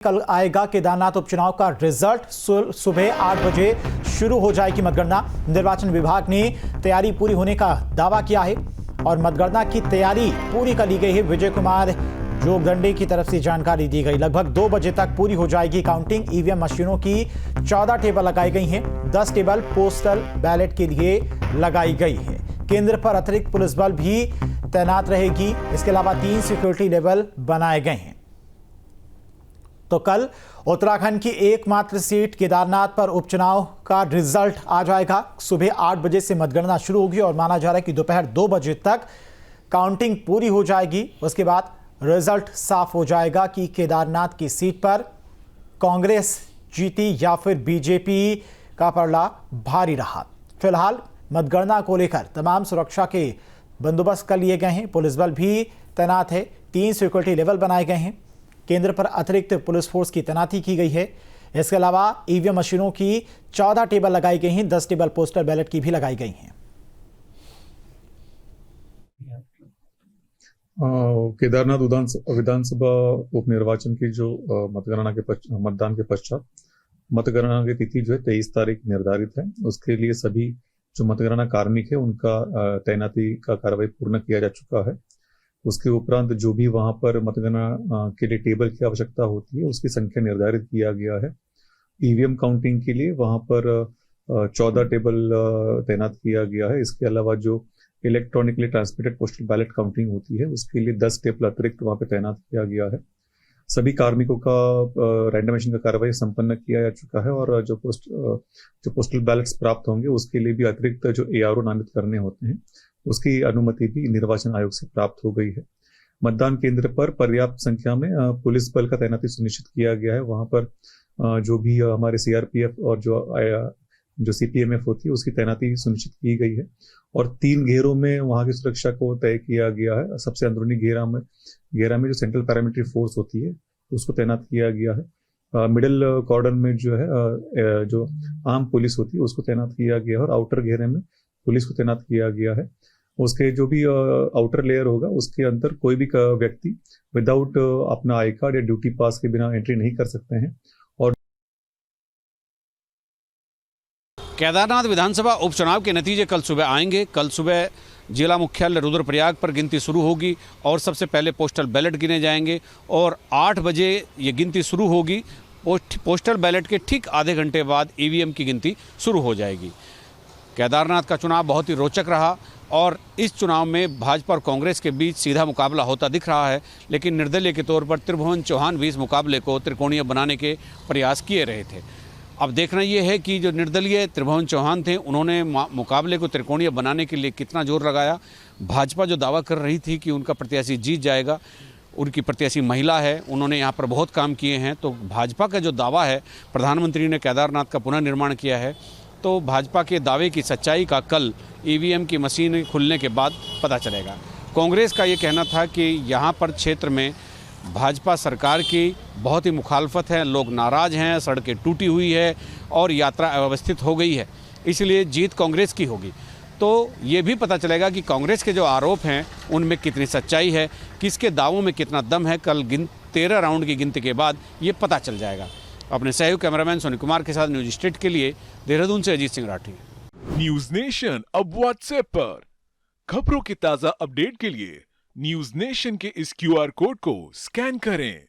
कल आएगा केदारनाथ उपचुनाव का रिजल्ट। सुबह 8 बजे शुरू हो जाएगी मतगणना। निर्वाचन विभाग ने तैयारी पूरी होने का दावा किया है और मतगणना की तैयारी पूरी कर ली गई है। विजय कुमार जोगदंडे की तरफ से जानकारी दी गई। लगभग 2 बजे तक पूरी हो जाएगी काउंटिंग। ईवीएम मशीनों की 14 टेबल लगाई गई हैं। 10 टेबल पोस्टल बैलेट के लिए लगाई गई है। केंद्र पर अतिरिक्त पुलिस बल भी तैनात रहेगी। इसके अलावा 3 सिक्योरिटी लेवल बनाए गए हैं। तो कल उत्तराखंड की एकमात्र सीट केदारनाथ पर उपचुनाव का रिजल्ट आ जाएगा। सुबह 8 बजे से मतगणना शुरू होगी और माना जा रहा है कि दोपहर 2 बजे तक काउंटिंग पूरी हो जाएगी। उसके बाद रिजल्ट साफ हो जाएगा कि केदारनाथ की सीट पर कांग्रेस जीती या फिर बीजेपी का पलड़ा भारी रहा। फिलहाल मतगणना को लेकर तमाम सुरक्षा के बंदोबस्त कर लिए गए हैं। पुलिस बल भी तैनात है। 3 सिक्योरिटी लेवल बनाए गए हैं। केंद्र पर अतिरिक्त पुलिस फोर्स की तैनाती की गई है। इसके अलावा ईवीएम मशीनों की 14 टेबल लगाई गई हैं। 10 टेबल पोस्टल बैलेट की भी लगाई गई हैं। केदारनाथ विधानसभा उपनिर्वाचन की जो मतदान के पश्चात मतगणना की तिथि जो है 23 तारीख निर्धारित है। उसके लिए सभी जो मतगणना कार्मिक है उनका तैनाती का कार्रवाई पूर्ण किया जा चुका है। उसके उपरांत जो भी वहां पर मतगणना के लिए टेबल की आवश्यकता होती है उसकी संख्या निर्धारित किया गया है। ईवीएम काउंटिंग के लिए वहां पर 14 टेबल तैनात किया गया है। इसके अलावा जो electronically transmitted postal ballot counting होती है उसके लिए 10 टेबल अतिरिक्त वहां पर तैनात किया गया है। सभी कार्मिकों का रैंडमाइजेशन का कार्रवाई संपन्न किया जा चुका है और जो पोस्टल बैलेट्स प्राप्त होंगे उसके लिए भी अतिरिक्त जो एआरओ नामित करने होते हैं उसकी अनुमति भी निर्वाचन आयोग से प्राप्त हो गई है। मतदान केंद्र पर पर्याप्त संख्या में पुलिस बल का तैनाती सुनिश्चित किया गया है। वहां पर जो भी हमारे सीआरपीएफ और जो सीपीएमएफ होती है उसकी तैनाती सुनिश्चित की गई है और 3 घेरों में वहां की सुरक्षा को तय किया गया है। सबसे अंदरूनी घेरा में जो सेंट्रल पैरामिलिट्री फोर्स होती है उसको तैनात किया गया है। मिडिल कॉर्डन में जो है जो आम पुलिस होती है उसको तैनात किया गया है और आउटर घेरे में पुलिस को तैनात किया गया है। उसके जो भी आउटर लेयर होगा उसके अंदर कोई भी व्यक्ति विदाउट अपना आई कार्ड या ड्यूटी पास के बिना एंट्री नहीं कर सकते हैं। और केदारनाथ विधानसभा उपचुनाव के नतीजे कल सुबह आएंगे। कल सुबह जिला मुख्यालय रुद्रप्रयाग पर गिनती शुरू होगी और सबसे पहले पोस्टल बैलेट गिने जाएंगे और 8 बजे ये गिनती शुरू होगी। पोस्टल बैलेट के ठीक आधे घंटे बाद ईवीएम की गिनती शुरू हो जाएगी। केदारनाथ का चुनाव बहुत ही रोचक रहा और इस चुनाव में भाजपा और कांग्रेस के बीच सीधा मुकाबला होता दिख रहा है, लेकिन निर्दलीय के तौर पर त्रिभुवन चौहान भी इस मुकाबले को त्रिकोणीय बनाने के प्रयास किए रहे थे। अब देखना ये है कि जो निर्दलीय त्रिभुवन चौहान थे उन्होंने मुकाबले को त्रिकोणीय बनाने के लिए कितना जोर लगाया। भाजपा जो दावा कर रही थी कि उनका प्रत्याशी जीत जाएगा, उनकी प्रत्याशी महिला है, उन्होंने यहाँ पर बहुत काम किए हैं। तो भाजपा का जो दावा है, प्रधानमंत्री ने केदारनाथ का पुनर्निर्माण किया है, तो भाजपा के दावे की सच्चाई का कल ईवीएम की मशीन खुलने के बाद पता चलेगा। कांग्रेस का ये कहना था कि यहाँ पर क्षेत्र में भाजपा सरकार की बहुत ही मुखालफत है, लोग नाराज़ हैं, सड़कें टूटी हुई है और यात्रा अव्यवस्थित हो गई है, इसलिए जीत कांग्रेस की होगी। तो ये भी पता चलेगा कि कांग्रेस के जो आरोप हैं उनमें कितनी सच्चाई है, किसके दावों में कितना दम है। कल 13 राउंड की गिनती के बाद ये पता चल जाएगा। अपने सहयोग कैमरामैन सोनी कुमार के साथ न्यूज स्टेट के लिए देहरादून से अजीत सिंह राठी। न्यूज नेशन अब व्हाट्सएप पर खबरों के ताजा अपडेट के लिए न्यूज नेशन के इस क्यूआर कोड को स्कैन करें।